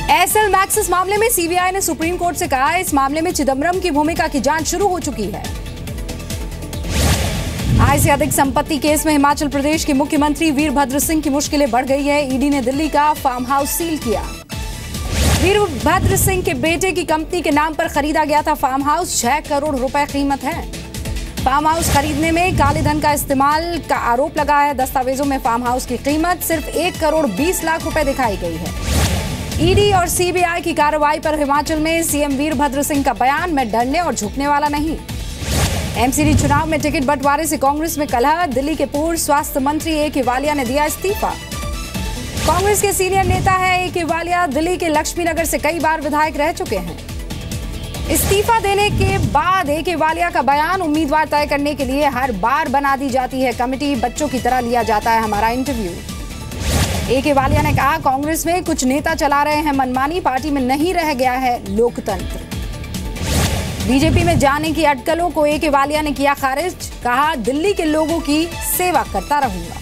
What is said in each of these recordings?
Aircel Maxis मामले में CBI ने सुप्रीम कोर्ट से कहा इस मामले में चिदंबरम की भूमिका की जांच शुरू हो चुकी है। आय से अधिक संपत्ति केस में हिमाचल प्रदेश के मुख्यमंत्री वीरभद्र सिंह की मुश्किलें बढ़ गई है। ईडी ने दिल्ली का फार्म हाउस सील किया। वीरभद्र सिंह के बेटे की कंपनी के नाम पर खरीदा गया था फार्म हाउस, 6 करोड़ रुपए कीमत है। फार्म हाउस खरीदने में काले धन का इस्तेमाल का आरोप लगा है। दस्तावेजों में फार्म हाउस की कीमत सिर्फ 1 करोड़ 20 लाख रुपए दिखाई गई है। ईडी और सीबीआई की कार्रवाई पर हिमाचल में सीएम वीरभद्र सिंह का बयान, मैं डरने और झुकने वाला नहीं। एमसीडी चुनाव में टिकट बंटवारे से कांग्रेस में कलह। दिल्ली के पूर्व स्वास्थ्य मंत्री ए.के. वालिया ने दिया इस्तीफा। कांग्रेस के सीनियर नेता है ए.के. वालिया, दिल्ली के लक्ष्मीनगर से कई बार विधायक रह चुके हैं। इस्तीफा देने के बाद ए.के. वालिया का बयान, उम्मीदवार तय करने के लिए हर बार बना दी जाती है कमेटी, बच्चों की तरह लिया जाता है हमारा इंटरव्यू। ए.के. वालिया ने कहा कांग्रेस में कुछ नेता चला रहे हैं मनमानी, पार्टी में नहीं रह गया है लोकतंत्र। बीजेपी में जाने की अटकलों को ए.के. वालिया ने किया खारिज, कहा दिल्ली के लोगों की सेवा करता रहूंगा।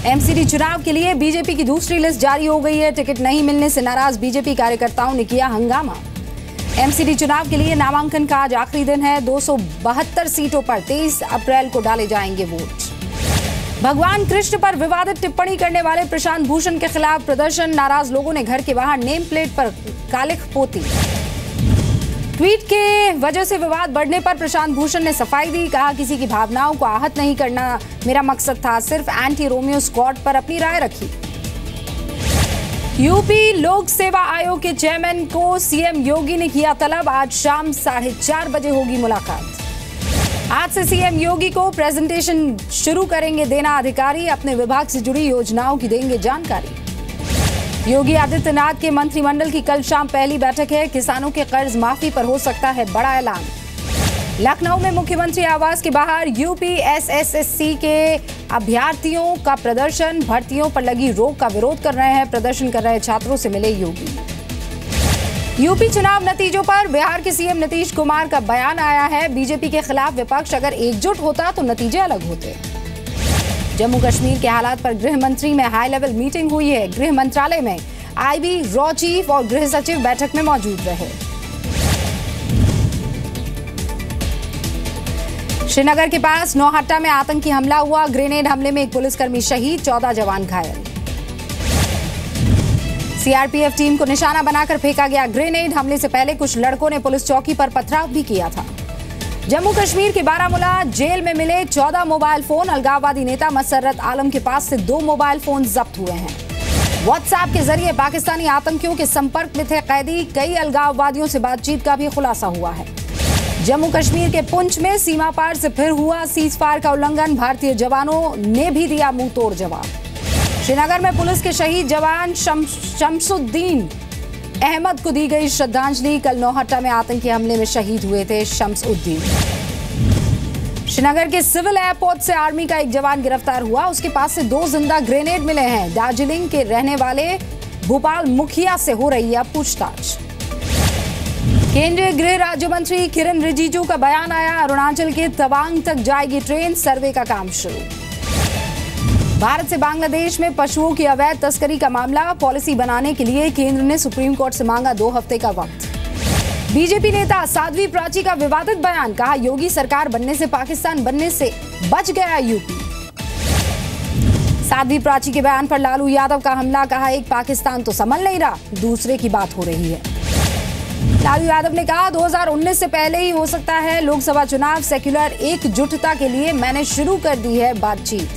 एमसीडी चुनाव के लिए बीजेपी की दूसरी लिस्ट जारी हो गई है। टिकट नहीं मिलने से नाराज बीजेपी कार्यकर्ताओं ने किया हंगामा। एमसीडी चुनाव के लिए नामांकन का आज आखिरी दिन है। 272 सीटों पर 23 अप्रैल को डाले जाएंगे वोट। भगवान कृष्ण पर विवादित टिप्पणी करने वाले प्रशांत भूषण के खिलाफ प्रदर्शन, नाराज लोगों ने घर के बाहर नेम प्लेट पर कालिख पोती। ट्वीट के वजह से विवाद बढ़ने पर प्रशांत भूषण ने सफाई दी, कहा किसी की भावनाओं को आहत नहीं करना मेरा मकसद था, सिर्फ एंटी रोमियो स्क्वाड पर अपनी राय रखी। यूपी लोक सेवा आयोग के चेयरमैन को सीएम योगी ने किया तलब, आज शाम 4:30 बजे होगी मुलाकात। आज से सीएम योगी को प्रेजेंटेशन शुरू करेंगे देना अधिकारी, अपने विभाग से जुड़ी योजनाओं की देंगे जानकारी। योगी आदित्यनाथ के मंत्रिमंडल की कल शाम पहली बैठक है। किसानों के कर्ज माफी पर हो सकता है बड़ा ऐलान। लखनऊ में मुख्यमंत्री आवास के बाहर यूपीएसएससी के अभ्यर्थियों का प्रदर्शन, भर्तियों पर लगी रोक का विरोध कर रहे हैं। प्रदर्शन कर रहे छात्रों से मिले योगी। यूपी चुनाव नतीजों पर बिहार के सीएम नीतीश कुमार का बयान आया है। बीजेपी के खिलाफ विपक्ष अगर एकजुट होता तो नतीजे अलग होते। जम्मू कश्मीर के हालात पर गृह मंत्री में हाई लेवल मीटिंग हुई है। गृह मंत्रालय में आईबी, रॉ चीफ और गृह सचिव बैठक में मौजूद रहे। श्रीनगर के पास नौहट्टा में आतंकी हमला हुआ। ग्रेनेड हमले में एक पुलिसकर्मी शहीद, 14 जवान घायल। सीआरपीएफ टीम को निशाना बनाकर फेंका गया ग्रेनेड। हमले से पहले कुछ लड़कों ने पुलिस चौकी पर पथराव भी किया था। जम्मू कश्मीर के बारामूला जेल में मिले 14 मोबाइल फोन। अलगाववादी नेता मसर्रत आलम के पास से 2 मोबाइल फोन जब्त हुए हैं। व्हाट्सएप के जरिए पाकिस्तानी आतंकियों के संपर्क में थे कैदी। कई अलगाववादियों से बातचीत का भी खुलासा हुआ है। जम्मू कश्मीर के पुंछ में सीमा पार से फिर हुआ सीजफायर का उल्लंघन। भारतीय जवानों ने भी दिया मुंह तोड़ जवाब। श्रीनगर में पुलिस के शहीद जवान शमसुद्दीन अहमद को दी गई श्रद्धांजलि। कल नौहट्टा में आतंकी हमले में शहीद हुए थे शमसुद्दीन। श्रीनगर के सिविल एयरपोर्ट से आर्मी का एक जवान गिरफ्तार हुआ। उसके पास से 2 जिंदा ग्रेनेड मिले हैं। दार्जिलिंग के रहने वाले भोपाल मुखिया से हो रही है पूछताछ। केंद्रीय गृह राज्य मंत्री किरण रिजिजू का बयान आया। अरुणाचल के तवांग तक जाएगी ट्रेन, सर्वे का काम शुरू। भारत से बांग्लादेश में पशुओं की अवैध तस्करी का मामला, पॉलिसी बनाने के लिए केंद्र ने सुप्रीम कोर्ट से मांगा 2 हफ्ते का वक्त। बीजेपी नेता साध्वी प्राची का विवादित बयान, कहा योगी सरकार बनने से पाकिस्तान बनने से बच गया यूपी। साध्वी प्राची के बयान पर लालू यादव का हमला, कहा एक पाकिस्तान तो संभल नहीं रहा, दूसरे की बात हो रही है। लालू यादव ने कहा 2019 से पहले ही हो सकता है लोकसभा चुनाव, सेक्युलर एकजुटता के लिए मैंने शुरू कर दी है बातचीत।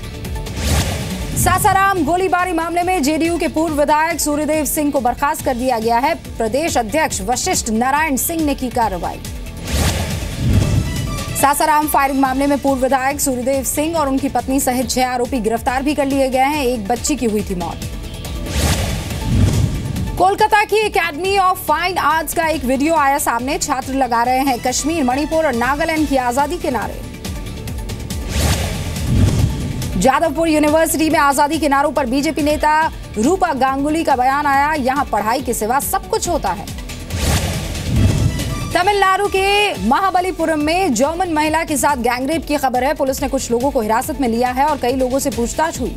सासाराम गोलीबारी मामले में जेडीयू के पूर्व विधायक सूर्यदेव सिंह को बर्खास्त कर दिया गया है। प्रदेश अध्यक्ष वशिष्ठ नारायण सिंह ने की कार्रवाई। सासाराम फायरिंग मामले में पूर्व विधायक सूर्यदेव सिंह और उनकी पत्नी सहित 6 आरोपी गिरफ्तार भी कर लिए गए हैं। एक बच्ची की हुई थी मौत। कोलकाता की एकेडमी ऑफ फाइन आर्ट्स का एक वीडियो आया सामने। छात्र लगा रहे हैं कश्मीर, मणिपुर और नागालैंड की आजादी के नारे। जादवपुर यूनिवर्सिटी में आजादी के नारों पर बीजेपी नेता रूपा गांगुली का बयान आया। यहां पढ़ाई के सिवा सब कुछ होता है। तमिलनाडु के महाबलीपुरम में जर्मन महिला के साथ गैंगरेप की खबर है। पुलिस ने कुछ लोगों को हिरासत में लिया है और कई लोगों से पूछताछ हुई।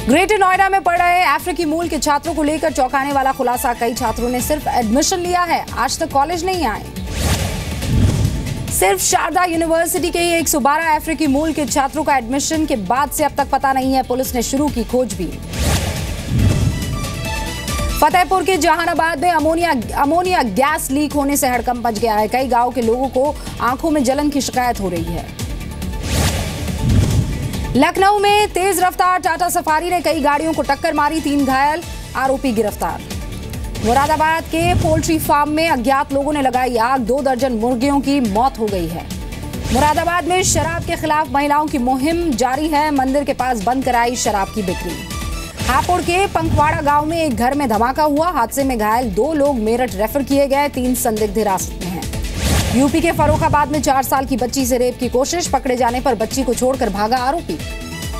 ग्रेटर नोएडा में पढ़ रहे अफ्रीकी मूल के छात्रों को लेकर चौंकाने वाला खुलासा। कई छात्रों ने सिर्फ एडमिशन लिया है, आज तक कॉलेज नहीं आए। सिर्फ शारदा यूनिवर्सिटी के 112 अफ्रीकी मूल के छात्रों का एडमिशन के बाद से अब तक पता नहीं है। पुलिस ने शुरू की खोजबीन। फतेहपुर के जहानाबाद में अमोनिया गैस लीक होने से हड़कंप मच गया है। कई गांव के लोगों को आंखों में जलन की शिकायत हो रही है। लखनऊ में तेज रफ्तार टाटा सफारी ने कई गाड़ियों को टक्कर मारी, 3 घायल, आरोपी गिरफ्तार। मुरादाबाद के पोल्ट्री फार्म में अज्ञात लोगों ने लगाई आग, 2 दर्जन मुर्गियों की मौत हो गई है। मुरादाबाद में शराब के खिलाफ महिलाओं की मुहिम जारी है, मंदिर के पास बंद कराई शराब की बिक्री। हापुड़ के पंखवाड़ा गांव में एक घर में धमाका हुआ, हादसे में घायल 2 लोग मेरठ रेफर किए गए, 3 संदिग्ध हिरासत में हैं। यूपी के फर्रुखाबाद में 4 साल की बच्ची से रेप की कोशिश, पकड़े जाने पर बच्ची को छोड़कर भागा आरोपी।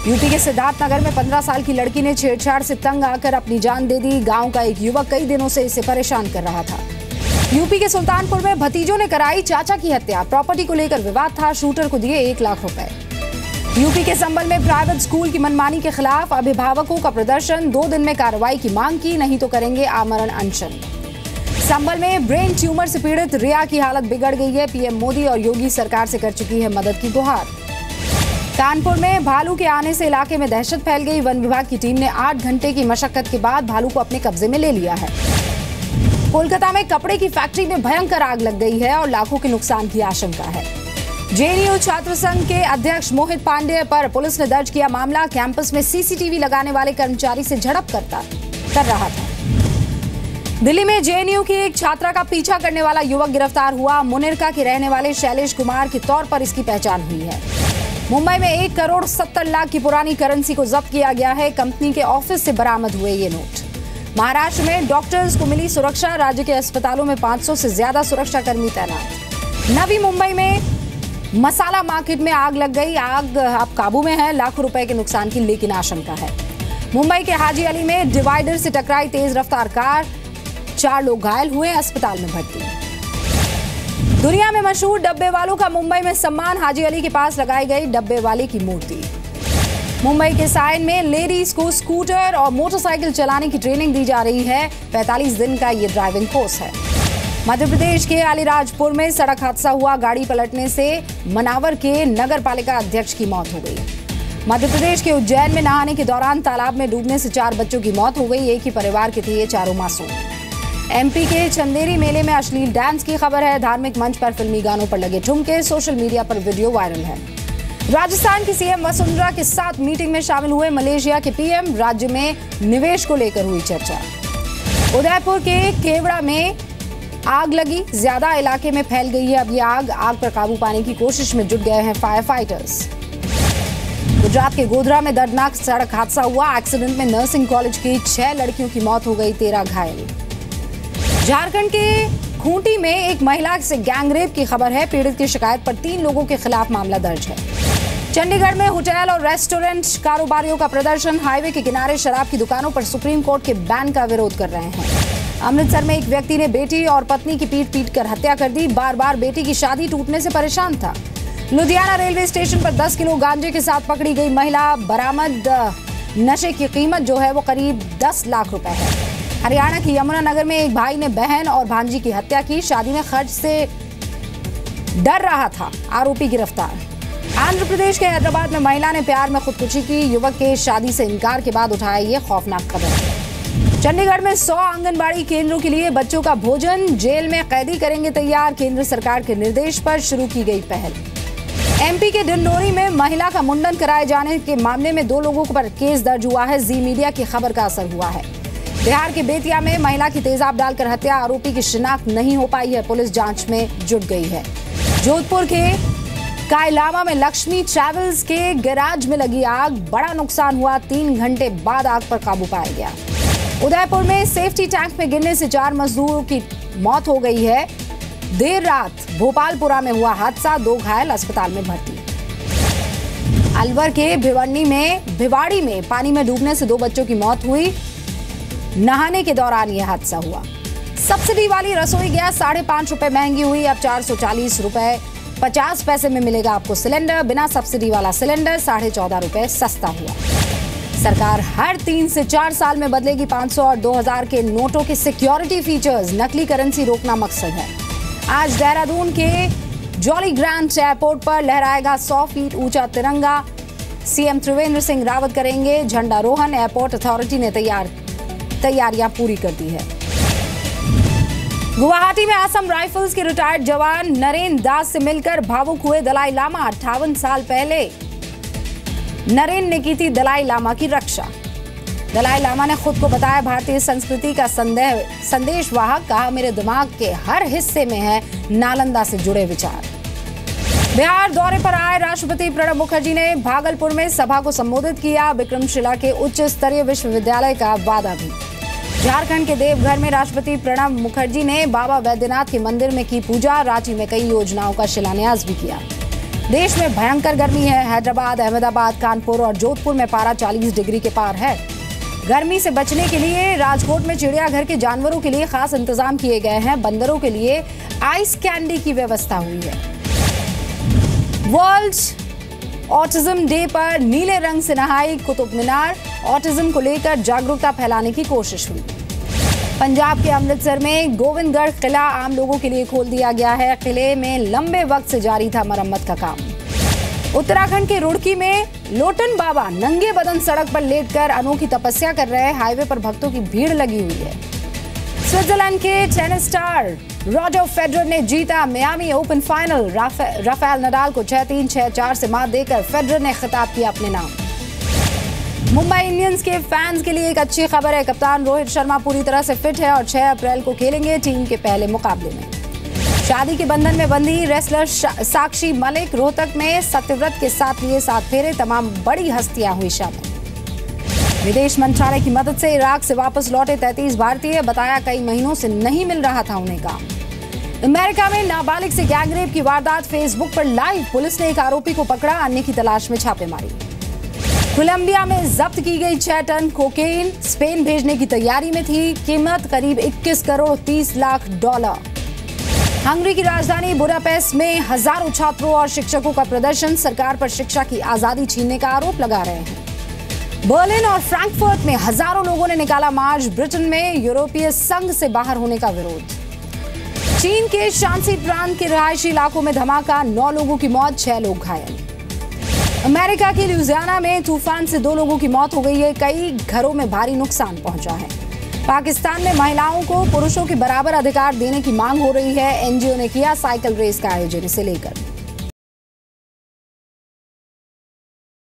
यूपी के सिद्धार्थनगर में 15 साल की लड़की ने छेड़छाड़ से तंग आकर अपनी जान दे दी। गांव का एक युवक कई दिनों से इसे परेशान कर रहा था। यूपी के सुल्तानपुर में भतीजों ने कराई चाचा की हत्या, प्रॉपर्टी को लेकर विवाद था, शूटर को दिए 1 लाख रुपए। यूपी के संभल में प्राइवेट स्कूल की मनमानी के खिलाफ अभिभावकों का प्रदर्शन, 2 दिन में कार्रवाई की मांग की, नहीं तो करेंगे आमरण अनशन। संभल में ब्रेन ट्यूमर से पीड़ित रिया की हालत बिगड़ गई है, पीएम मोदी और योगी सरकार से कर चुकी है मदद की गुहार। कानपुर में भालू के आने से इलाके में दहशत फैल गई, वन विभाग की टीम ने 8 घंटे की मशक्कत के बाद भालू को अपने कब्जे में ले लिया है। कोलकाता में कपड़े की फैक्ट्री में भयंकर आग लग गई है और लाखों के नुकसान की आशंका है। जेएनयू छात्र संघ के अध्यक्ष मोहित पांडेय पर पुलिस ने दर्ज किया मामला, कैंपस में सीसीटीवी लगाने वाले कर्मचारी से झड़प कर रहा था। दिल्ली में जेएनयू की एक छात्रा का पीछा करने वाला युवक गिरफ्तार हुआ, मुनिरका के रहने वाले शैलेश कुमार के तौर पर इसकी पहचान हुई है। मुंबई में 1 करोड़ 70 लाख की पुरानी करेंसी को जब्त किया गया है, कंपनी के ऑफिस से बरामद हुए ये नोट। महाराष्ट्र में डॉक्टर्स को मिली सुरक्षा, राज्य के अस्पतालों में 500 से ज्यादा सुरक्षाकर्मी तैनात। नवी मुंबई में मसाला मार्केट में आग लग गई, आग अब काबू में है, लाखों रुपए के नुकसान की लेकिन आशंका है। मुंबई के हाजी अली में डिवाइडर से टकराई तेज रफ्तार कार, 4 लोग घायल हुए, अस्पताल में भर्ती। दुनिया में मशहूर डब्बे वालों का मुंबई में सम्मान, हाजी अली के पास लगाई गई डब्बे वाले की मूर्ति। मुंबई के सायन में लेडीज को स्कूटर और मोटरसाइकिल चलाने की ट्रेनिंग दी जा रही है, 45 दिन का ये ड्राइविंग कोर्स है। मध्य प्रदेश के अलीराजपुर में सड़क हादसा हुआ, गाड़ी पलटने से मनावर के नगर पालिका अध्यक्ष की मौत हो गई। मध्य प्रदेश के उज्जैन में नहाने के दौरान तालाब में डूबने से 4 बच्चों की मौत हो गई, एक ही परिवार के थे ये चारों मासूम। एमपी के चंदेरी मेले में अश्लील डांस की खबर है, धार्मिक मंच पर फिल्मी गानों पर लगे ठुमके, सोशल मीडिया पर वीडियो वायरल है। राजस्थान की सीएम वसुंधरा के साथ मीटिंग में शामिल हुए मलेशिया के पीएम, राज्य में निवेश को लेकर हुई चर्चा। उदयपुर के केवड़ा में आग लगी, ज्यादा इलाके में फैल गई है अब ये आग पर काबू पाने की कोशिश में जुट गए हैं फायर फाइटर्स। गुजरात के गोधरा में दर्दनाक सड़क हादसा हुआ, एक्सीडेंट में नर्सिंग कॉलेज की 6 लड़कियों की मौत हो गई, 13 घायल। झारखंड के खूंटी में एक महिला से गैंगरेप की खबर है, पीड़ित की शिकायत पर 3 लोगों के खिलाफ मामला दर्ज है। चंडीगढ़ में होटल और रेस्टोरेंट कारोबारियों का प्रदर्शन, हाईवे के किनारे शराब की दुकानों पर सुप्रीम कोर्ट के बैन का विरोध कर रहे हैं। अमृतसर में एक व्यक्ति ने बेटी और पत्नी की पीट कर हत्या कर दी, बार बार बेटी की शादी टूटने से परेशान था। लुधियाना रेलवे स्टेशन पर 10 किलो गांजे के साथ पकड़ी गई महिला, बरामद नशे की कीमत जो है वो करीब 10 लाख रुपए है। हरियाणा की यमुनानगर में एक भाई ने बहन और भांजी की हत्या की, शादी में खर्च से डर रहा था, आरोपी गिरफ्तार। आंध्र प्रदेश के हैदराबाद में महिला ने प्यार में खुदकुशी की, युवक के शादी से इनकार के बाद उठाया ये खौफनाक कदम। चंडीगढ़ में 100 आंगनबाड़ी केंद्रों के लिए बच्चों का भोजन जेल में कैदी करेंगे तैयार, केंद्र सरकार के निर्देश पर शुरू की गई पहल। एमपी के डिंडोरी में महिला का मुंडन कराए जाने के मामले में 2 लोगों पर केस दर्ज हुआ है, जी मीडिया की खबर का असर हुआ है। बिहार के बेतिया में महिला की तेजाब डालकर हत्या, आरोपी की शिनाख्त नहीं हो पाई है, पुलिस जांच में जुट गई है। जोधपुर के कायलावा में लक्ष्मी ट्रैवल्स के गैराज में लगी आग, बड़ा नुकसान हुआ, 3 घंटे बाद आग पर काबू पाया गया। उदयपुर में सेफ्टी टैंक में गिरने से 4 मजदूरों की मौत हो गई है। देर रात भोपालपुरा में हुआ हादसा, 2 घायल अस्पताल में भर्ती। अलवर के भिवाड़ी में पानी में डूबने से 2 बच्चों की मौत हुई, नहाने के दौरान यह हादसा हुआ। सब्सिडी वाली रसोई गैस 5.5 रुपए महंगी हुई, अब 440 रुपए 50 पैसे में मिलेगा आपको सिलेंडर, बिना सब्सिडी वाला सिलेंडर 14.5 रुपए सस्ता हुआ। सरकार हर 3 से 4 साल में बदलेगी 500 और 2000 के नोटों के सिक्योरिटी फीचर्स। नकली करेंसी रोकना मकसद है। आज देहरादून के जॉली ग्रांट एयरपोर्ट पर लहराएगा 100 फीट ऊंचा तिरंगा। सीएम त्रिवेंद्र सिंह रावत करेंगे झंडारोहण। एयरपोर्ट अथॉरिटी ने तैयारियां पूरी कर दी है। गुवाहाटी में असम राइफल्स के रिटायर्ड जवान नरेन दास से मिलकर भावुक हुए दलाई लामा। 58 साल पहले नरेन ने की थी दलाई लामा की रक्षा। दलाई लामा ने खुद को बताया भारतीय संस्कृति का संदेश वाहक। कहा, मेरे दिमाग के हर हिस्से में है नालंदा से जुड़े विचार। बिहार दौरे पर आए राष्ट्रपति प्रणब मुखर्जी ने भागलपुर में सभा को संबोधित किया। विक्रमशिला के उच्च स्तरीय विश्वविद्यालय का वादा भी। झारखंड के देवघर में राष्ट्रपति प्रणब मुखर्जी ने बाबा वैद्यनाथ के मंदिर में की पूजा। रांची में कई योजनाओं का शिलान्यास भी किया। देश में भयंकर गर्मी है। हैदराबाद, अहमदाबाद, कानपुर और जोधपुर में पारा 40 डिग्री के पार है। गर्मी से बचने के लिए राजकोट में चिड़ियाघर के जानवरों के लिए खास इंतजाम किए गए हैं। बंदरों के लिए आइस कैंडी की व्यवस्था हुई है। वर्ल्ड ऑटिज्म डे पर नीले रंग से नहाई कुतुब मीनार। ऑटिज्म को लेकर जागरूकता फैलाने की कोशिश हुई। पंजाब के अमृतसर में गोविंदगढ़ किला आम लोगों के लिए खोल दिया गया है। किले में लंबे वक्त से जारी था मरम्मत का काम। उत्तराखंड के रुड़की में लोटन बाबा नंगे बदन सड़क पर लेटकर अनोखी तपस्या कर रहे हैं। हाईवे पर भक्तों की भीड़ लगी हुई है। स्विट्जरलैंड के टेनिस स्टार रॉजर फेडरर ने जीता Miami open final. Rafael Nadal को 6-3, 6-4 से मात देकर फेडरर ने खिताब किया अपने नाम। मुंबई इंडियंस के फैंस के लिए एक अच्छी खबर है। कप्तान रोहित शर्मा पूरी तरह से फिट है और 6 अप्रैल को खेलेंगे टीम के पहले मुकाबले में। शादी के बंधन में बंधी रेसलर साक्षी मलिक। रोहतक में सत्यव्रत के साथ लिए 7 फेरे। तमाम बड़ी हस्तियां हुई शामिल। विदेश मंत्रालय की मदद से इराक से वापस लौटे 33 भारतीय। बताया कई महीनों से नहीं मिल रहा था उन्हें काम। अमेरिका में नाबालिग से गैंगरेप की वारदात फेसबुक पर लाइव। पुलिस ने एक आरोपी को पकड़ा। अन्य की तलाश में छापेमारी। कोलंबिया में जब्त की गई 6 टन कोकेन स्पेन भेजने की तैयारी में थी। कीमत करीब 21 करोड़ 30 लाख डॉलर। हंगरी की राजधानी बुडापेस्ट में हजारों छात्रों और शिक्षकों का प्रदर्शन। सरकार पर शिक्षा की आजादी छीनने का आरोप लगा रहे हैं। बर्लिन और फ्रैंकफर्ट में हजारों लोगों ने निकाला मार्च। ब्रिटेन में यूरोपीय संघ से बाहर होने का विरोध। चीन के शांसी प्रांत के रिहायशी इलाकों में धमाका। 9 लोगों की मौत, 6 लोग घायल। अमेरिका के लुइसियाना में तूफान से 2 लोगों की मौत हो गई है। कई घरों में भारी नुकसान पहुंचा है। पाकिस्तान में महिलाओं को पुरुषों के बराबर अधिकार देने की मांग हो रही है। एनजीओ ने किया साइकिल रेस का आयोजन। इसे लेकर